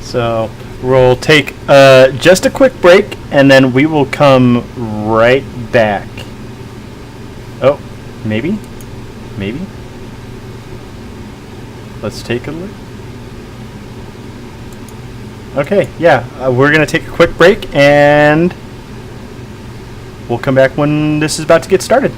So we'll take just a quick break, and then we will come right back. Oh, maybe? Let's take a look. Okay, yeah, we're going to take a quick break, and we'll come back when this is about to get started.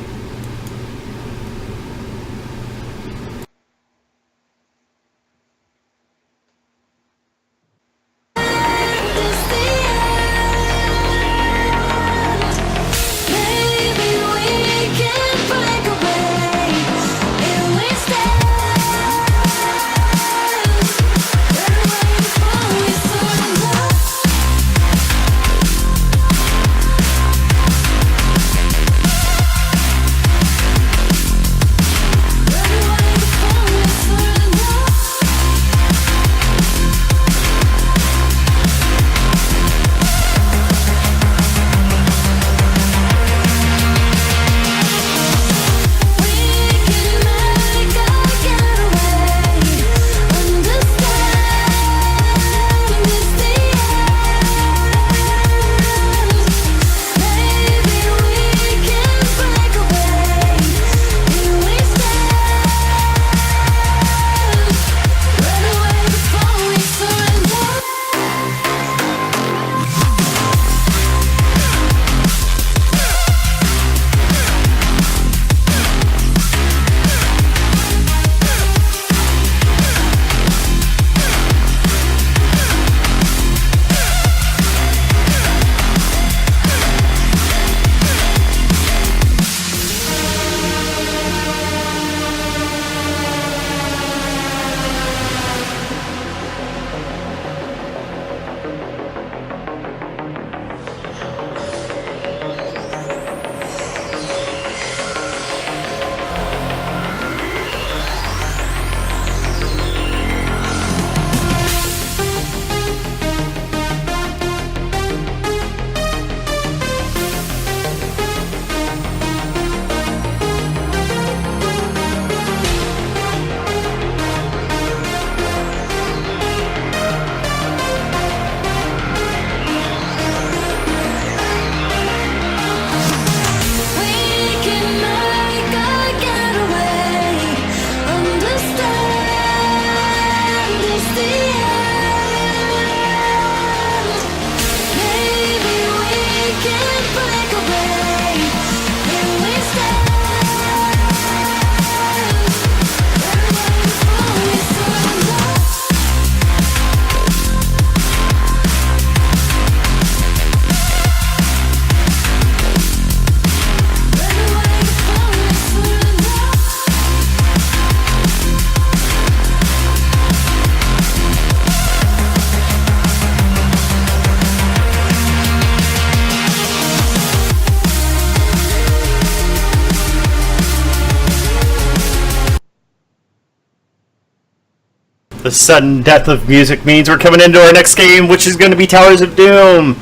The sudden death of music means we're coming into our next game, which is going to be Towers of Doom.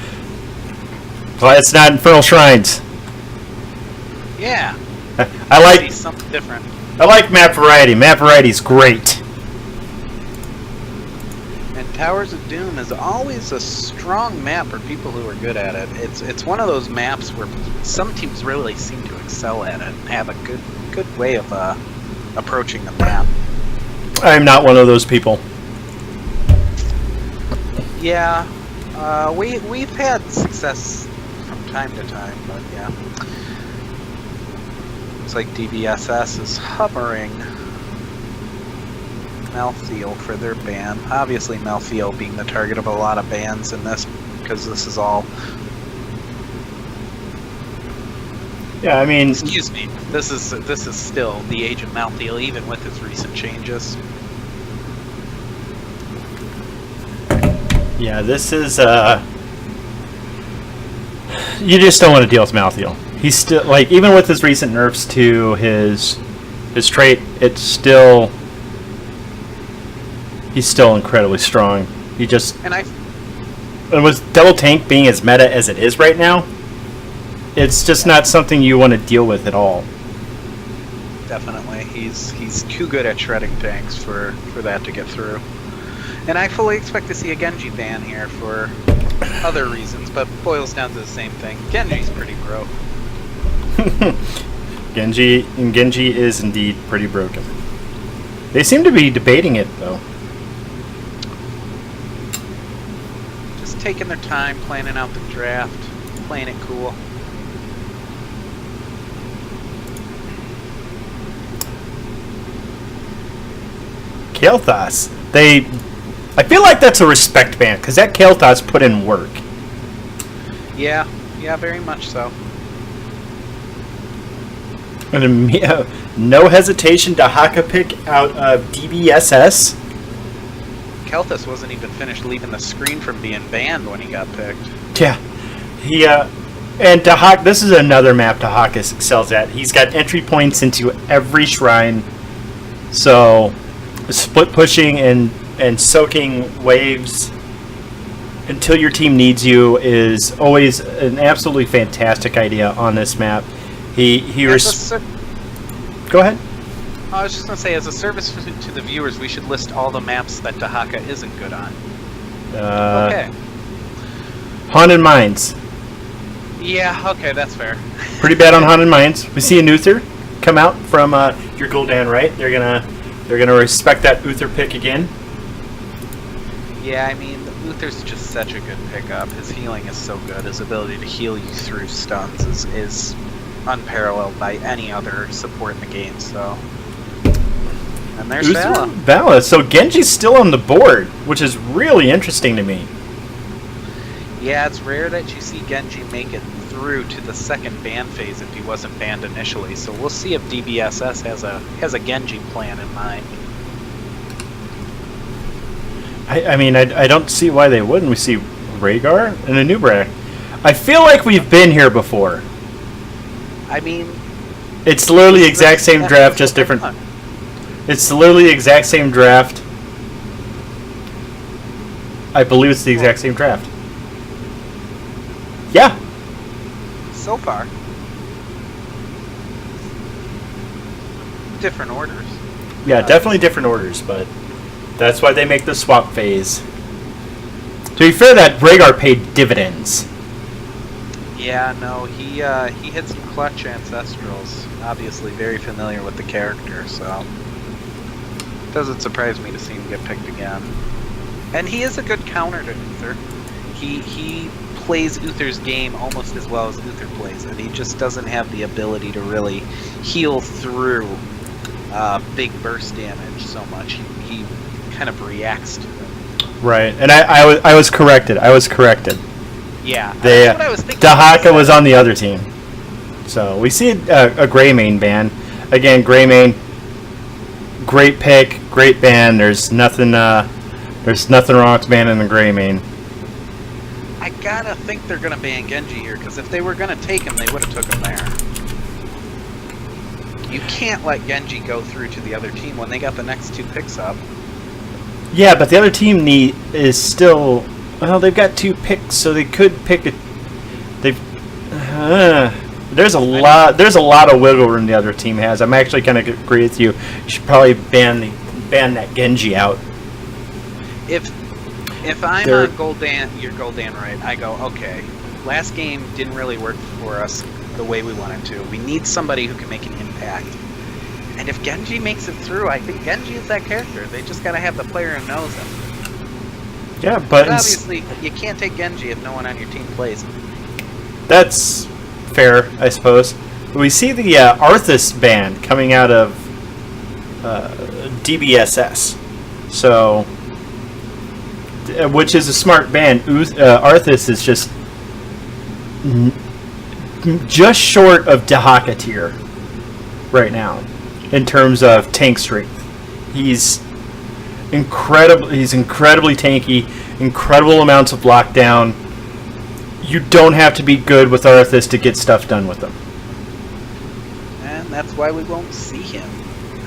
But it's not Infernal Shrines. Yeah. I like something different. I like map variety. Map variety is great. And Towers of Doom is always a strong map for people who are good at it. It's one of those maps where some teams really seem to excel at it and have a good way of approaching the map. I'm not one of those people. Yeah, we've had success from time to time, but yeah. Looks like DBSS is hovering Malthael for their ban. Obviously Malthael being the target of a lot of bans in this, because this is all... Yeah, I mean... Excuse me. This is still the age of Malthael, even with its recent changes. Yeah, this is, you just don't want to deal with Malthael. He's still, like, even with his recent nerfs to his trait, it's still... He's still incredibly strong. He just... And with double tank being as meta as it is right now, it's just not something you want to deal with at all. Definitely. He's too good at shredding tanks for that to get through. And I fully expect to see a Genji ban here for other reasons, but boils down to the same thing. Genji's pretty broke. Genji is indeed pretty broken. They seem to be debating it, though. Just taking their time, planning out the draft, playing it cool. Kael'thas. I feel like that's a respect ban, because that Kael'thas put in work. Yeah, very much so. And no hesitation to Haka pick out of DBSS. Kael'thas wasn't even finished leaving the screen from being banned when he got picked. Yeah. And Dahak, this is another map Dahak excels at. He's got entry points into every shrine. So, split pushing and soaking waves until your team needs you is always an absolutely fantastic idea on this map. Go ahead. I was just going to say, as a service to the viewers, we should list all the maps that Dahaka isn't good on. Okay. Haunted Mines. Yeah, okay, that's fair. Pretty bad on Haunted Mines. We see an Uther come out from your Guldan, right? They're gonna respect that Uther pick again. Yeah, I mean, Uther's just such a good pickup. His healing is so good. His ability to heal you through stuns is unparalleled by any other support in the game, so... And there's Vala. Vala. So Genji's still on the board, which is really interesting to me. Yeah, it's rare that you see Genji make it through to the second ban phase if he wasn't banned initially, so we'll see if DBSS has a Genji plan in mind. I mean, I don't see why they wouldn't. We see Rhaegar and a Nubrak. I feel like we've been here before. I mean... It's literally the exact same draft, just different... It's literally the exact same draft. I believe it's the exact same draft. Yeah. So far. Different orders. Yeah, definitely different orders, but that's why they make the swap phase. To be fair, that Rhaegar paid dividends. Yeah, no, he hit some clutch ancestrals. Obviously very familiar with the character, so... Doesn't surprise me to see him get picked again. And he is a good counter to Uther. He plays Uther's game almost as well as Uther plays it. He just doesn't have the ability to really heal through big burst damage so much. He kind of reacts to it. Right, and I was corrected. Yeah, that's what I was thinking. Dahaka was on the other team. So we see a Greymane ban. Again, Greymane, great pick, great ban. There's nothing wrong with banning the Greymane. I gotta think they're gonna ban Genji here, because if they were gonna take him, they would have took him there. You can't let Genji go through to the other team when they got the next two picks up. Yeah, but the other team is still... Well, they've got two picks, so they could pick a... There's a lot of wiggle room the other team has. I'm actually kind of agree with you. You should probably ban that Genji out. If I'm on Guldan, your Guldan, right, I go, okay, last game didn't really work for us the way we wanted to. We need somebody who can make an impact. And if Genji makes it through, I think Genji is that character. They just gotta have the player who knows him. Yeah, but obviously, you can't take Genji if no one on your team plays him. That's fair, I suppose. We see the Arthas ban coming out of DBSS. So... which is a smart ban. Arthas is just short of Dahaka tier right now in terms of tank strength. He's incredibly tanky, incredible amounts of lockdown. You don't have to be good with Arthas to get stuff done with him. And that's why we won't see him.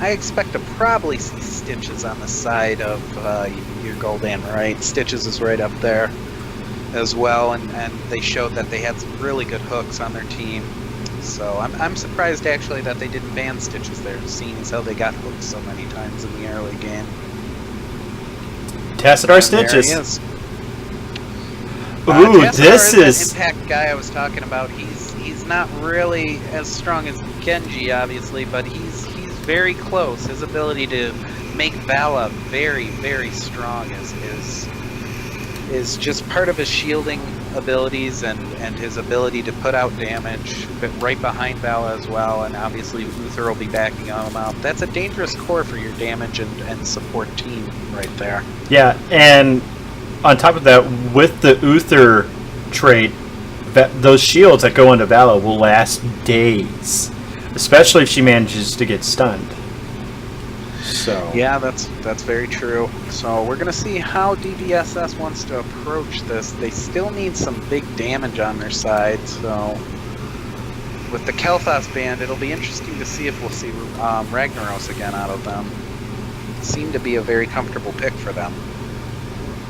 I expect to probably see Stitches on the side of your Guldan, right? Stitches is right up there as well, and they showed that they had some really good hooks on their team. So I'm surprised actually that they didn't ban Stitches there, seeing as how they got hooked so many times in the early game. Tassadar And Stitches. there he is. Ooh, Tassadar this that is... impact guy I was talking about. He's not really as strong as Genji, obviously, but he's very close. His ability to make Vala very, very strong is just part of his shielding abilities and his ability to put out damage, but right behind Vala as well, and obviously Uther will be backing him up. That's a dangerous core for your damage and support team right there. Yeah, and on top of that, with the Uther trait, those shields that go into Vala will last days, especially if she manages to get stunned. So yeah, that's very true. So we're gonna see how DBSS wants to approach this. They still need some big damage on their side. So with the Kel'Thas band, it'll be interesting to see if we'll see Ragnaros again out of them. Seemed to be a very comfortable pick for them,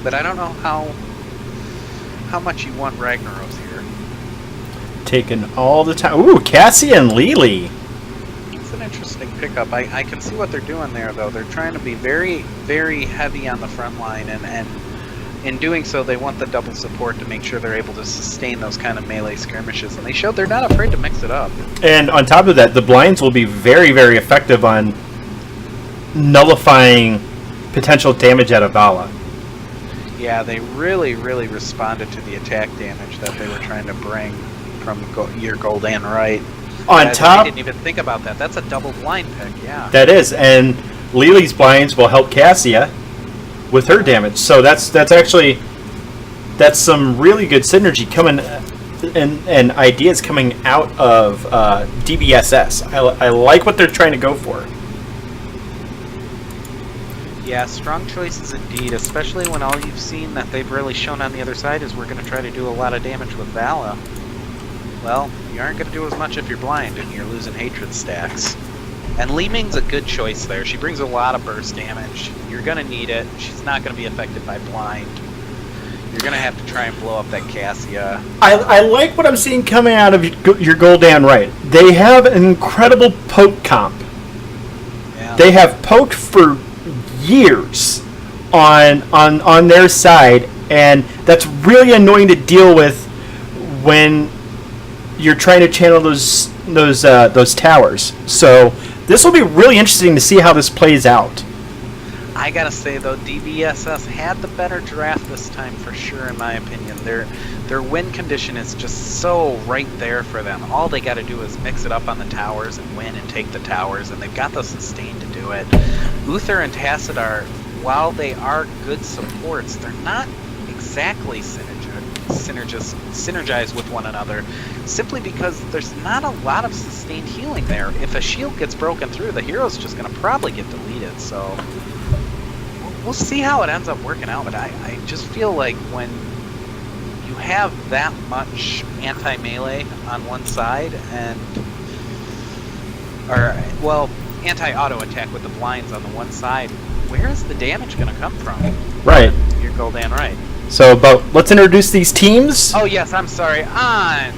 but I don't know how much you want Ragnaros here. taking all the time. Ooh, Cassie and Lily. It's an interesting pickup. I can see what they're doing there, though. They're trying to be very, very heavy on the front line, and in doing so, they want the double support to make sure they're able to sustain those kind of melee skirmishes, and they showed they're not afraid to mix it up. And on top of that, the blinds will be very, very effective on nullifying potential damage out of Vala. Yeah, they really, really responded to the attack damage that they were trying to bring from your Guldan right. On top, I didn't even think about that. That's a double blind pick, yeah. that is, and Lily's blinds will help Cassia with her damage. So that's some really good synergy coming and ideas coming out of DBSS. I like what they're trying to go for. Yeah, strong choices indeed, especially when all you've seen that they've really shown on the other side is we're going to try to do a lot of damage with Vala. Well, you aren't going to do as much if you're blind and you're losing hatred stacks. And Li Ming's a good choice there. She brings a lot of burst damage. You're going to need it. She's not going to be affected by blind. You're going to have to try and blow up that Cassia. I like what I'm seeing coming out of your Guldan right. They have an incredible poke comp. Yeah. They have poked for years on their side, and that's really annoying to deal with when you're trying to channel those towers. So this will be really interesting to see how this plays out. I gotta say though, DBSS had the better draft this time for sure, in my opinion. Their win condition is just so right there for them. All they gotta do is mix it up on the towers and win and take the towers, and they've got the sustain to do it. Uther and Tassadar, while they are good supports, they're not exactly synergized with one another, simply because there's not a lot of sustained healing there. If a shield gets broken through, the hero's just gonna probably get deleted, so we'll see how it ends up working out, but I just feel like when you have that much anti-melee on one side anti-auto attack with the blinds on the one side, where is the damage going to come from? Right. You're Guldan right. So, but let's introduce these teams. Oh yes, I'm sorry. On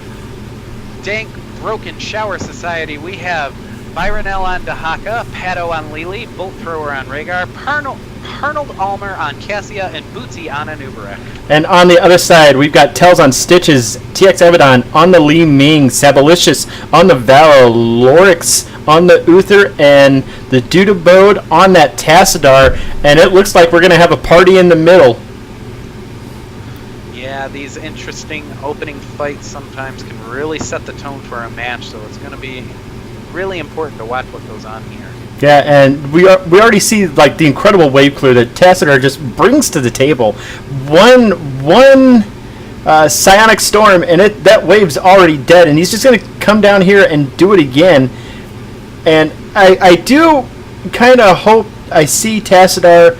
Dank Broken Shower Society, we have Byronell on Dahaka, Pato on Lily, Bolt Thrower on Rhaegar, Arnold Almer on Cassia, and Bootsy on Anubarak. And on the other side, we've got Tells on Stitches, TX Abaddon on the Li Ming, Sabalicious on the Vala, Lorix on the Uther, and the Dudabode on that Tassadar. And it looks like we're going to have a party in the middle. Yeah, these interesting opening fights sometimes can really set the tone for a match, so it's going to be really important to watch what goes on here. Yeah, and we already see like the incredible wave clear that Tassadar just brings to the table. One psionic storm, and that wave's already dead, and he's just going to come down here and do it again. And I do kind of hope I see Tassadar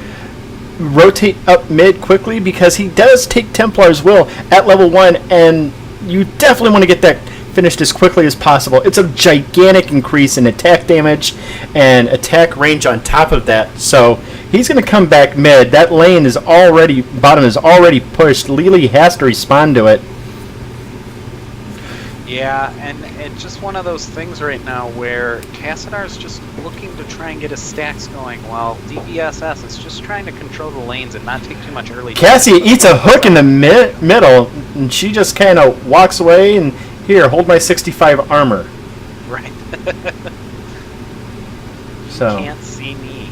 rotate up mid quickly, because he does take Templar's Will at level 1, and you definitely want to get that finished as quickly as possible. It's a gigantic increase in attack damage and attack range on top of that. So he's going to come back mid. That lane is bottom is already pushed. Lily has to respond to it. Yeah, and it's just one of those things right now where Cassidar's just looking to try and get his stacks going, while DBSS is just trying to control the lanes and not take too much early Cassia damage. eats a hook in the middle, and she just kind of walks away and, here, hold my 65 armor. Right. So You can't see me.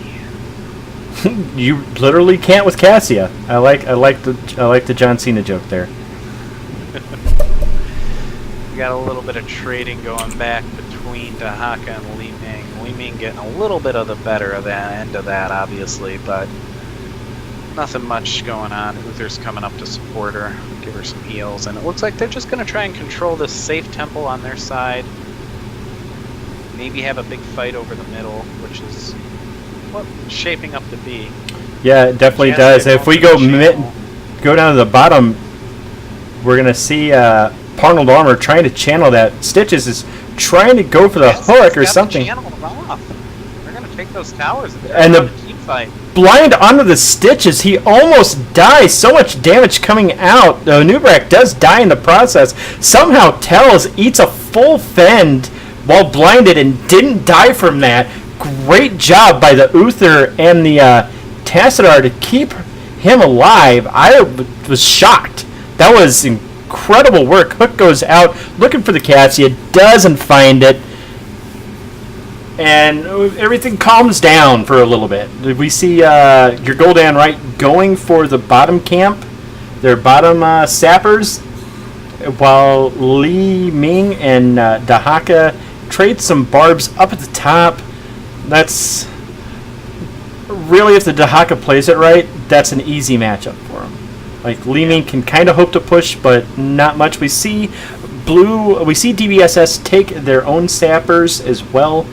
you literally can't with Cassia. I like the John Cena joke there. We got a little bit of trading going back between Dahaka and Li Ming. Li Ming getting a little bit of the better of that end of that, obviously, but nothing much going on. Uther's coming up to support her, give her some heals, and it looks like they're just going to try and control this safe temple on their side. Maybe have a big fight over the middle, which is what it's shaping up to be. Yeah, it definitely does. If we go down to the bottom, we're gonna see Parnold Armor trying to channel that. Stitches is trying to go for the hook or something. They're going to take those towers And the team fight. blind onto the Stitches. He almost dies. So much damage coming out. Nubrak does die in the process. Somehow Tells eats a full fend while blinded and didn't die from that. Great job by the Uther and the Tassadar to keep him alive. I was shocked. That was incredible work. Hook goes out looking for the Cassia, doesn't find it, and everything calms down for a little bit. We see your Guldan right going for the bottom camp, their bottom sappers, while Li Ming and Dahaka trade some barbs up at the top. That's really, if the Dahaka plays it right, that's an easy matchup for him. Like, Li Ming can kind of hope to push, but not much. We see DBSS take their own sappers as well.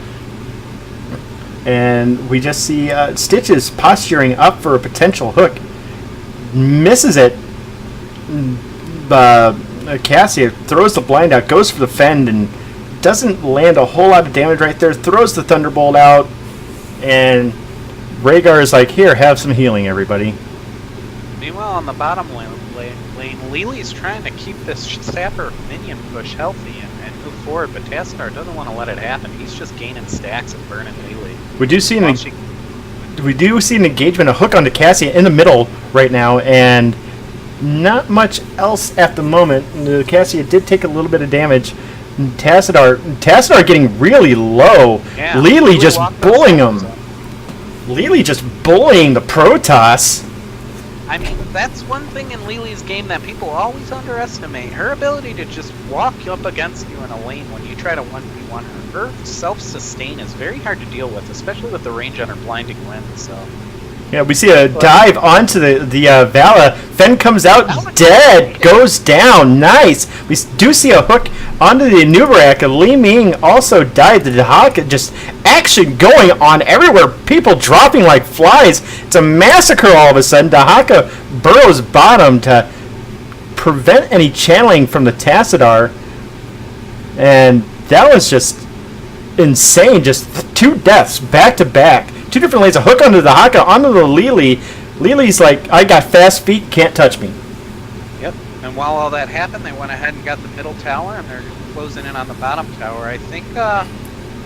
And we just see Stitches posturing up for a potential hook. Misses it. Cassia throws the blind out, goes for the fend, and doesn't land a whole lot of damage right there. Throws the Thunderbolt out, and Rhaegar is like, here, have some healing, everybody. Meanwhile, on the bottom lane, Lili's trying to keep this Sapper minion push healthy and move forward, but Tassadar doesn't want to let it happen. He's just gaining stacks and burning Lili. We do see an engagement, a hook onto Cassia in the middle right now, and not much else at the moment. Cassia did take a little bit of damage. Tassadar getting really low. Yeah, Lili just bullying him. Lili just bullying the Protoss. I mean, that's one thing in Lili's game that people always underestimate. Her ability to just walk up against you in a lane when you try to 1v1 her. Her self-sustain is very hard to deal with, especially with the range on her blinding wind, so... Yeah, we see a dive onto the Vala. Fen comes out dead, goes down. Nice. We do see a hook onto the Nubarak. Li Ming also died. The Dahaka just action going on everywhere. People dropping like flies. It's a massacre all of a sudden. Dahaka burrows bottom to prevent any channeling from the Tassadar. And that was just insane. Just 2 deaths back to back. 2 different lanes, a hook onto the Haka, onto the Lili. Lili's like, I got fast feet, can't touch me. Yep, and while all that happened, they went ahead and got the middle tower, and they're closing in on the bottom tower. I think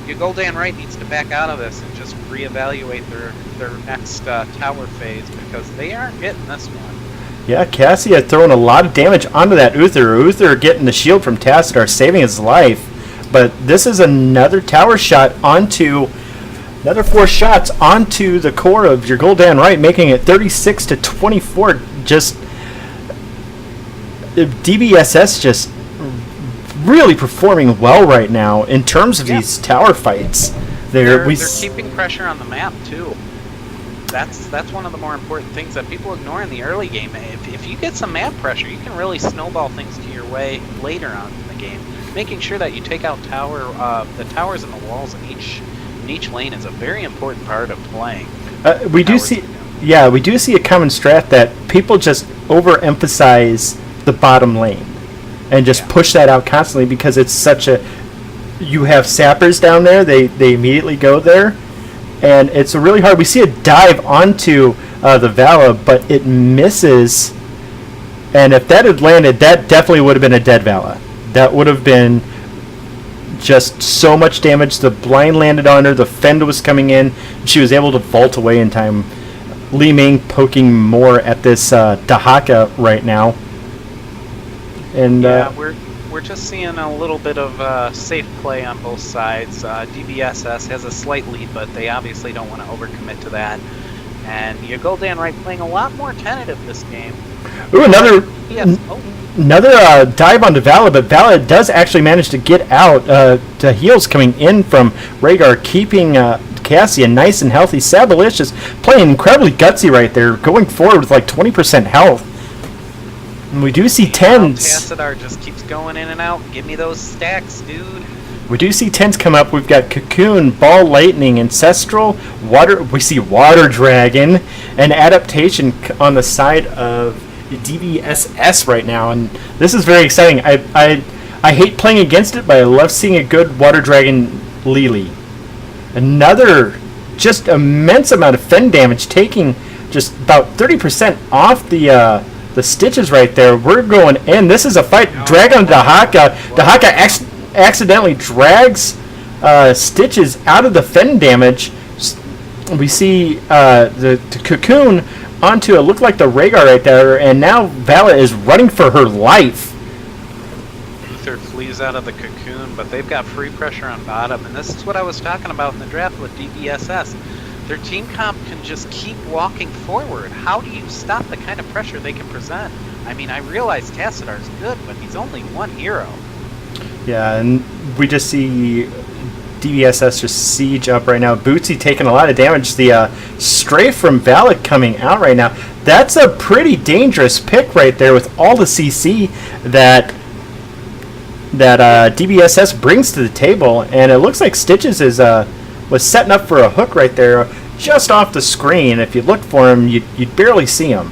your Guldan right needs to back out of this and just reevaluate their next tower phase, because they aren't getting this one. Yeah, Cassie had thrown a lot of damage onto that Uther. Uther getting the shield from Tassadar, saving his life. But this is another tower shot onto... Another 4 shots onto the core of your Guldan right, making it 36-24. Just DBSS just really performing well right now in terms of these tower fights. They're keeping pressure on the map too. That's one of the more important things that people ignore in the early game. If you get some map pressure, you can really snowball things to your way later on in the game. Making sure that you take out the towers and the walls in each lane is a very important part of playing. We do see a common strat that people just overemphasize the bottom lane and just push that out constantly because it's such a... You have sappers down there, they immediately go there, and it's really hard. We see a dive onto the Vala, but it misses, and if that had landed, that definitely would have been a dead Vala. That would have been just so much damage. The blind landed on her. The Fend was coming in. She was able to vault away in time. Li Ming poking more at this Dahaka right now. And yeah, we're just seeing a little bit of safe play on both sides. DBSS has a slight lead, but they obviously don't want to overcommit to that. And Guldan right playing a lot more tentative this game. Ooh, another dive onto Vala, but Vala does actually manage to get out. The heals coming in from Rhaegar, keeping Cassian nice and healthy. Sabalicious playing incredibly gutsy right there, going forward with like 20% health. And we do see tens. Tassadar just keeps going in and out. Give me those stacks, dude. We do see tens come up. We've got Cocoon, Ball Lightning, Ancestral, Water. We see Water Dragon, and Adaptation on the side of DBSS right now, and this is very exciting. I hate playing against it, but I love seeing a good Water Dragon Lily. Another just immense amount of Fend damage, taking just about 30% off the stitches right there. We're going in. This is a fight. Drag on Dahaka. Dahaka accidentally drags stitches out of the Fend damage. We see the Cocoon onto it looked like the Rhaegar right there, and now Vala is running for her life. Uther flees out of the Cocoon, but they've got free pressure on bottom, and this is what I was talking about in the draft with DBSS. Their team comp can just keep walking forward. How do you stop the kind of pressure they can present? I mean, I realize Tassadar's good, but he's only one hero. Yeah, and we just see DBSS just siege up right now. Bootsy taking a lot of damage. The strafe from Valak coming out right now. That's a pretty dangerous pick right there with all the CC that DBSS brings to the table. And it looks like Stitches is was setting up for a hook right there just off the screen. If you look for him, you'd barely see him.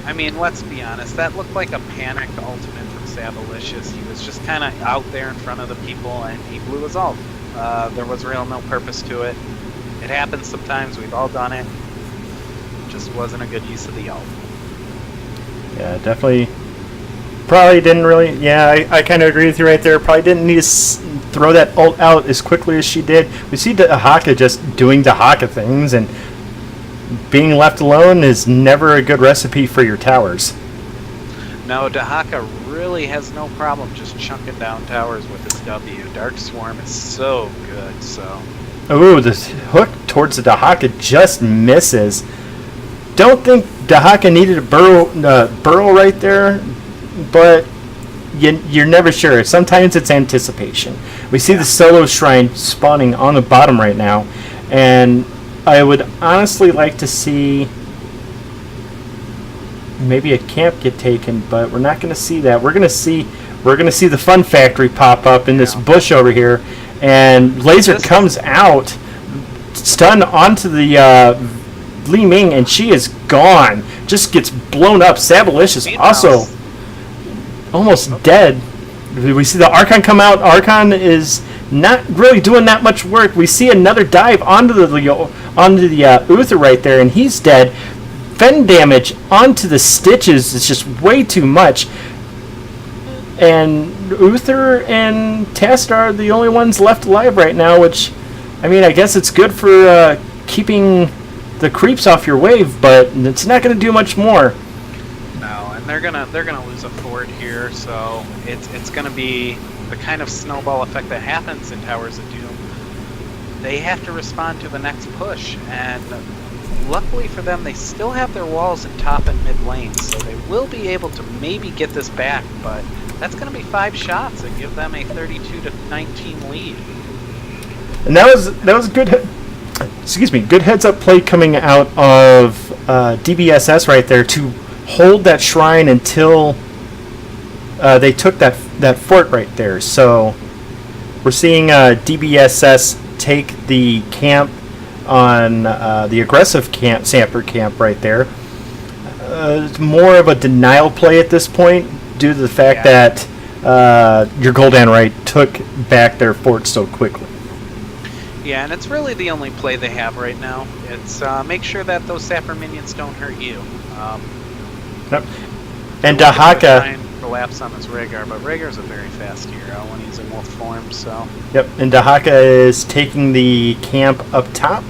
I mean, let's be honest. That looked like a panicked ultimate from Sabalicious. He was just kind of out there in front of the people, and he blew his ult. There was real no purpose to it. It happens sometimes. We've all done it. Just wasn't a good use of the ult. Yeah, definitely. Probably didn't really. Yeah, I kind of agree with you right there. Probably didn't need to throw that ult out as quickly as she did. We see Dahaka just doing Dahaka things, and being left alone is never a good recipe for your towers. No, Dahaka really has no problem just chunking down towers with his W. Dark Swarm is so good, so... Ooh, this hook towards the Dahaka just misses. Don't think Dahaka needed a burrow right there, but you're never sure. Sometimes it's anticipation. We see the solo shrine spawning on the bottom right now, and I would honestly like to see maybe a camp get taken, but we're not going to see that. We're going to see the Fun Factory pop up in this bush over here, and Laser comes out, stun onto the Li Ming, and she is gone. Just gets blown up. Sabalicious also almost dead. We see the Archon come out. Archon is not really doing that much work. We see another dive onto the Uther right there, and he's dead. Fend damage onto the Stitches is just way too much. And Uther and Tassadar are the only ones left alive right now, which, I mean, I guess it's good for keeping the creeps off your wave, but it's not going to do much more. No, and they're gonna lose a fort here, so it's gonna be the kind of snowball effect that happens in Towers of Doom. They have to respond to the next push, and luckily for them, they still have their walls in top and mid lanes, so they will be able to maybe get this back, but that's going to be 5 shots and give them a 32-19 lead. And that was good. Good heads-up play coming out of DBSS right there to hold that shrine until they took that fort right there. So we're seeing DBSS take the camp on the aggressive camp, Samper camp right there. It's more of a denial play at this point due to the fact that your Guldan right took back their fort so quickly. Yeah, and it's really the only play they have right now. It's make sure that those Sapper minions don't hurt you. Yep. And Dahaka collapse on his Rhaegar, but Rhaegar's a very fast hero when he's in wolf form, so... Yep, and Dahaka is taking the camp up top,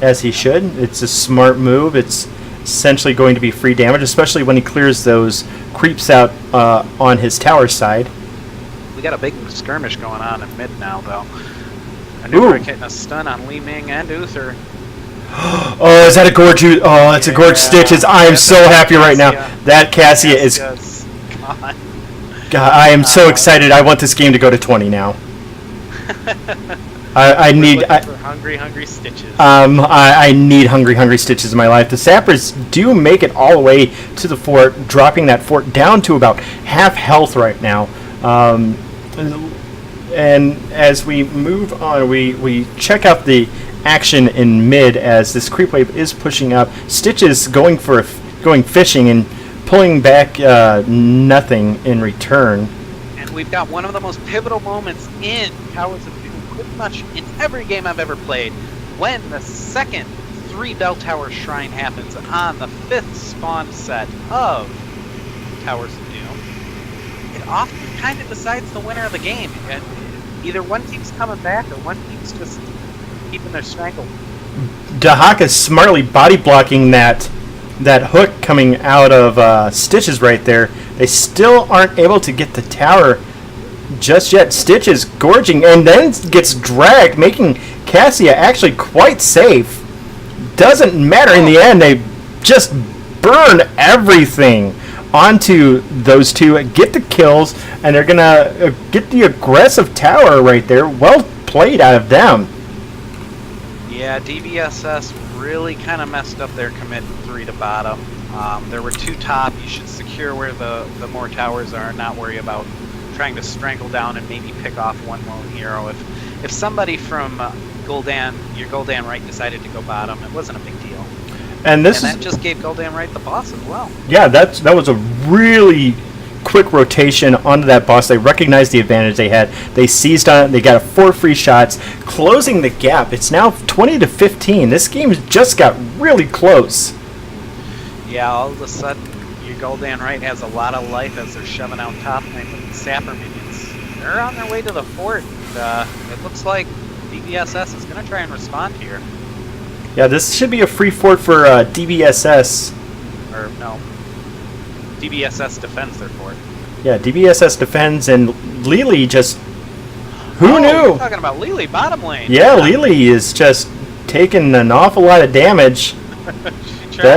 as he should. It's a smart move. It's essentially going to be free damage, especially when he clears those creeps out on his tower side. We got a big skirmish going on in mid now, though. Anubrik hitting a stun on Li Ming and Uther. Oh, is that a Gorge? Oh, it's a Gorge Stitches. I am so happy right now. That Cassia is... God. God, I am so excited. I want this game to go to 20 now. I need... hungry Stitches. I need hungry Stitches in my life. The Sappers do make it all the way to the fort, dropping that fort down to about half health right now. And as we move on, we check out the action in mid as this creep wave is pushing up. Stitches going fishing and pulling back nothing in return. And we've got one of the most pivotal moments in Towers of Doom, pretty much in every game I've ever played, when the second 3 Bell Tower Shrine happens on the 5th spawn set of Towers of Doom. It often kind of decides the winner of the game. And either one team's coming back or one team's just keeping their strangle. Dahaka is smartly body blocking that hook coming out of Stitches right there. They still aren't able to get the tower just yet. Stitches gorging and then gets dragged, making Cassia actually quite safe. Doesn't matter in the end. They just burn everything onto those two, get the kills, and they're gonna get the aggressive tower right there. Well played out of them. Yeah, DBSS really kind of messed up their commit 3 to bottom. There were 2 top. You should secure where the more towers are, not worry about trying to strangle down and maybe pick off one lone hero. If somebody from Guldan, your Guldan right, decided to go bottom, it wasn't a big deal. And that just gave Guldan right the boss as well. Yeah, that was a really quick rotation onto that boss. They recognized the advantage they had. They seized on it. They got 4 free shots, closing the gap. It's now 20 to 15. This game just got really close. Yeah, all of a sudden, your Guldan right has a lot of life as they're shoving out top lane with the Sapper minions. They're on their way to the fort. And, it looks like DBSS is going to try and respond here. Yeah, this should be a free fort for DBSS. Or, no. DBSS defends their fort. Yeah, DBSS defends, and Lily just... Who knew? We're talking about Lily, bottom lane. Yeah, Lily is just taking an awful lot of damage.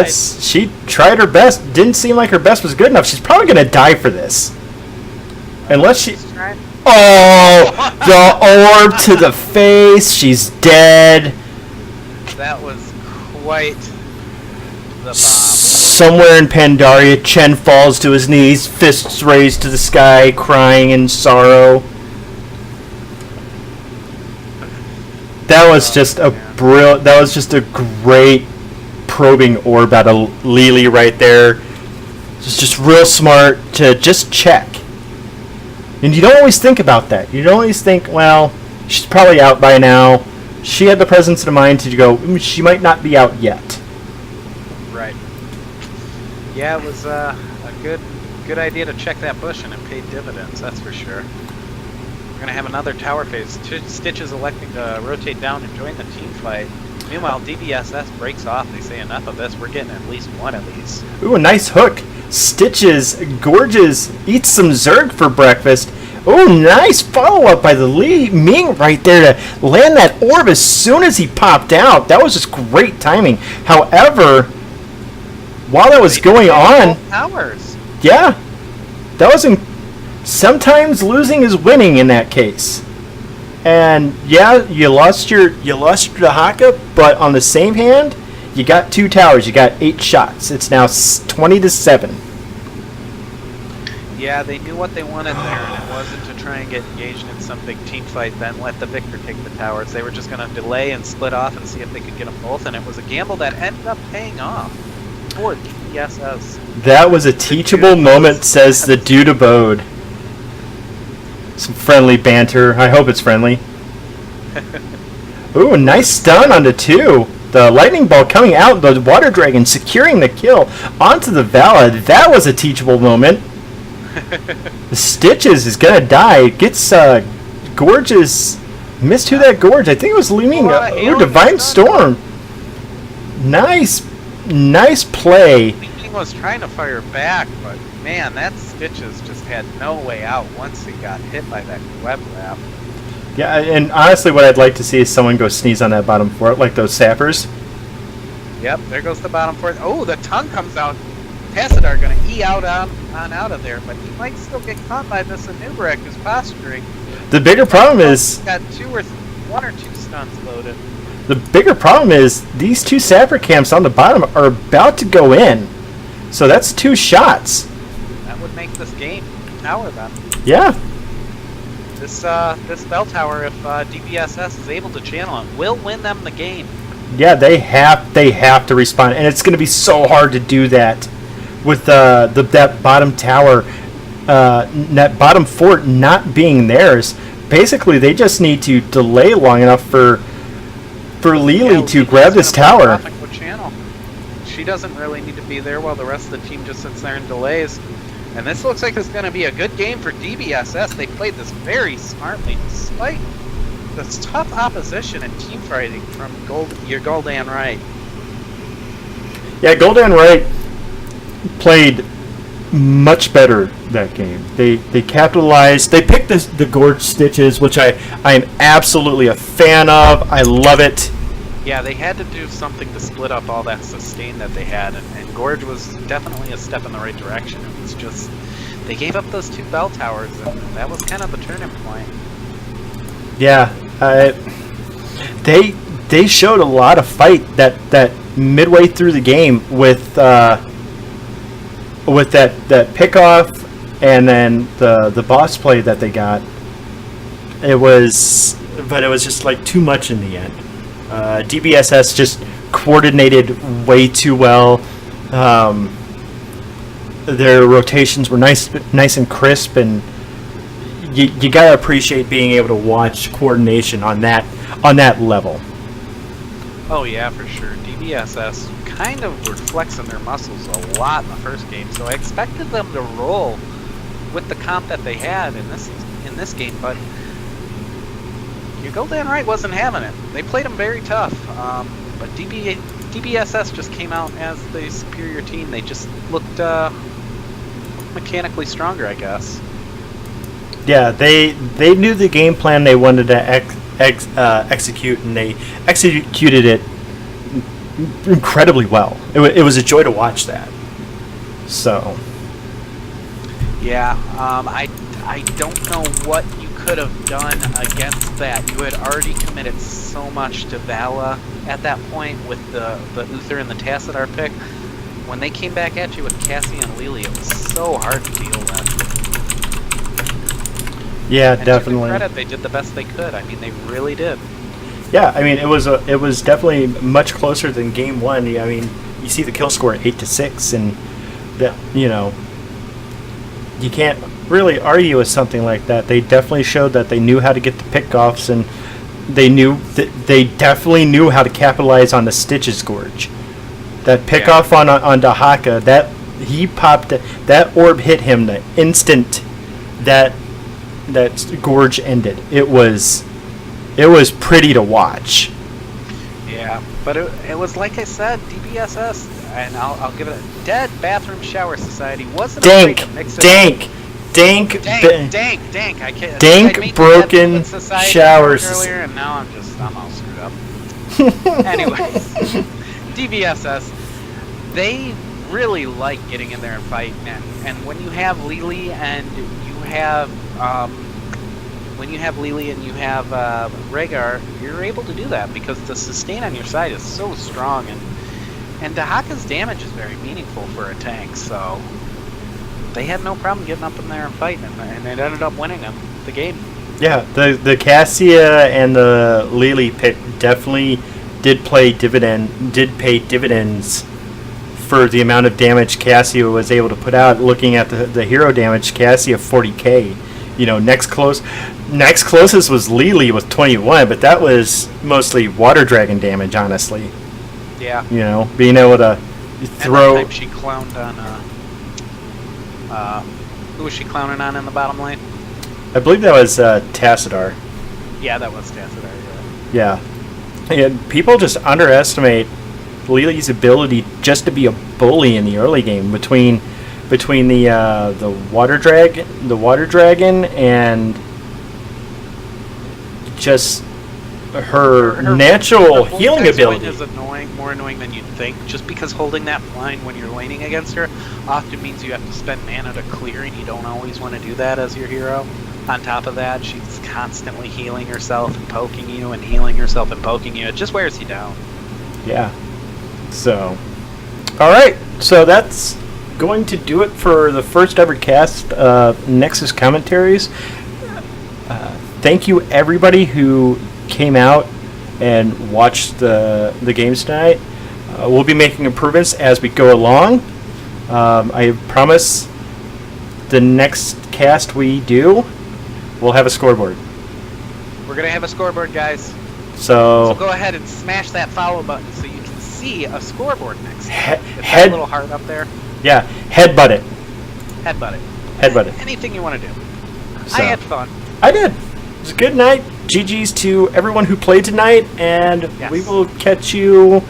She tried her best. Didn't seem like her best was good enough. She's probably going to die for this. Unless she... Oh! The orb to the face. She's dead. That was quite the bomb. Somewhere in Pandaria, Chen falls to his knees, fists raised to the sky, crying in sorrow. That was just that was just a great probing orb out of Lily right there. Just real smart to just check. And you don't always think about that. You don't always think, well, she's probably out by now. She had the presence of mind to go, she might not be out yet. Right. Yeah, it was a good idea to check that bush, and it paid dividends, that's for sure. We're going to have another tower phase. Stitch is electing to rotate down and join the team fight. Meanwhile, DBSS breaks off. They say enough of this. We're getting at least one of these. Ooh, a nice hook. Stitches, gorges, eats some Zerg for breakfast. Oh, nice follow-up by the Li Ming right there to land that orb as soon as he popped out. That was just great timing. However, while that was going on... Hours. Yeah. That wasn't... Sometimes losing is winning in that case. And, yeah, you lost your Dahaka, but on the same hand, you got 2 towers. You got 8 shots. It's now 20 to 7. Yeah, they knew what they wanted there, and it wasn't to try and get engaged in some big team fight, then let the victor take the towers. They were just going to delay and split off and see if they could get them both, and it was a gamble that ended up paying off for DBSS. That was a teachable moment, says the dude abode. Some friendly banter. I hope it's friendly. Ooh, nice stun onto 2. The lightning ball coming out, the water dragon securing the kill onto the Vala. That was a teachable moment. The Stitches is gonna die. It gets Gorge's missed who that Gorge. I think it was leaning or Divine Storm. Nice play. He was trying to fire back, but man, that Stitches just had no way out once he got hit by that web wrap. Yeah, and honestly, what I'd like to see is someone go sneeze on that bottom fort, like those sappers. Yep, there goes the bottom fort. Oh, the tongue comes out. Tassadar going to out of there, but he might still get caught by this Anubarak who's posturing. The bigger problem is... He's got one or two stunts loaded. The bigger problem is these two sapper camps on the bottom are about to go in. So that's 2 shots. That would make this game tower then. Yeah. This bell tower, if DBSS is able to channel it, will win them the game. Yeah, they have to respond, and it's going to be so hard to do that with that bottom tower, that bottom fort not being theirs. Basically, they just need to delay long enough for Lily to grab this tower. Channel. She doesn't really need to be there while the rest of the team just sits there and delays. And this looks like it's going to be a good game for DBSS. They played this very smartly, despite this tough opposition and team fighting from your Guldan Wright. Yeah, Guldan Wright played much better that game. They capitalized. They picked the Gorge Stitches, which I am absolutely a fan of. I love it. Yeah, they had to do something to split up all that sustain that they had, and Gorge was definitely a step in the right direction. It was just, they gave up those 2 bell towers, and that was kind of the turning point. Yeah, they showed a lot of fight that midway through the game with that pick-off and then the boss play that they got. It was just like too much in the end. DBSS just coordinated way too well. Their rotations were nice and crisp, and you gotta appreciate being able to watch coordination on that level. Oh yeah, for sure. DBSS kind of were flexing their muscles a lot in the first game, so I expected them to roll with the comp that they had in this game, but your Guldan Wright wasn't having it. They played them very tough, but DBSS just came out as the superior team. They just looked mechanically stronger, I guess. Yeah, they knew the game plan they wanted to execute, and they executed it incredibly well. It was a joy to watch that. So. Yeah, I don't know what you could have done against that. You had already committed so much to Vala at that point with the Uther and the Tassadar pick. When they came back at you with Cassie and Lily, it was so hard to deal with. Yeah, and definitely. To their credit, they did the best they could. I mean, they really did. Yeah, I mean, it was definitely much closer than game 1. I mean, you see the kill score 8-6, and that, you can't really argue with something like that. They definitely showed that they knew how to get the pickoffs, and they definitely knew how to capitalize on the Stitches Gorge. That pickoff on Dahaka, that he popped, that orb hit him the instant that Gorge ended. It was pretty to watch. Yeah, but it was like I said, DBSS, and I'll give it a Dead Bathroom Shower Society wasn't Dank, afraid to mix it Dank, up. Dank, Dank. I can't. Dank broken showers. Earlier, and now I'm all screwed up. Anyways, DBSS, they really like getting in there and fighting, and when you have Lily and you have Rhaegar, you're able to do that because the sustain on your side is so strong, and Dahaka's damage is very meaningful for a tank, so they had no problem getting up in there and fighting, and it ended up winning them the game. Yeah, the Cassia and the Lily pick definitely did pay dividends for the amount of damage Cassia was able to put out. Looking at the hero damage, Cassia 40k. Next closest was Lily with 21, but that was mostly water dragon damage, honestly. Yeah. Being able to throw. And that time she clowned on Who was she clowning on in the bottom lane? I believe that was Tassadar. Yeah, that was Tassadar. Yeah. And people just underestimate Lily's ability just to be a bully in the early game between the water dragon and just her natural her healing vortex ability. Is more annoying than you'd think. Just because holding that line when you're laning against her often means you have to spend mana to clear, and you don't always want to do that as your hero. On top of that, she's constantly healing herself and poking you, and healing herself and poking you. It just wears you down. Yeah. So, all right. So that's going to do it for the first ever cast of Nexus Commentaries. Thank you, everybody who came out and watched the games tonight. We'll be making improvements as we go along. I promise the next cast we do, we'll have a scoreboard. We're going to have a scoreboard, guys. So go ahead and smash that follow button so you can see a scoreboard next time. Is that head- a little heart up there? yeah, headbutt it. Headbutt it. Headbutt it. Anything you want to do. So, I had fun. I did. It was a good night. GG's to everyone who played tonight, and Yes. we will catch you,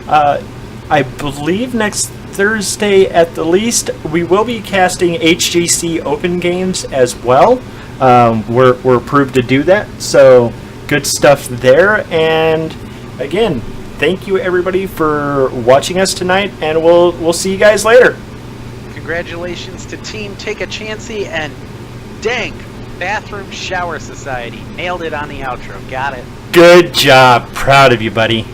I believe, next Thursday at the least. We will be casting HGC Open games as well. We're approved to do that, so good stuff there. And again, thank you everybody for watching us tonight, and we'll see you guys later. Congratulations to Team Take a Chancey and Dank Bathroom Shower Society. Nailed it on the outro. Got it. Good job. Proud of you, buddy.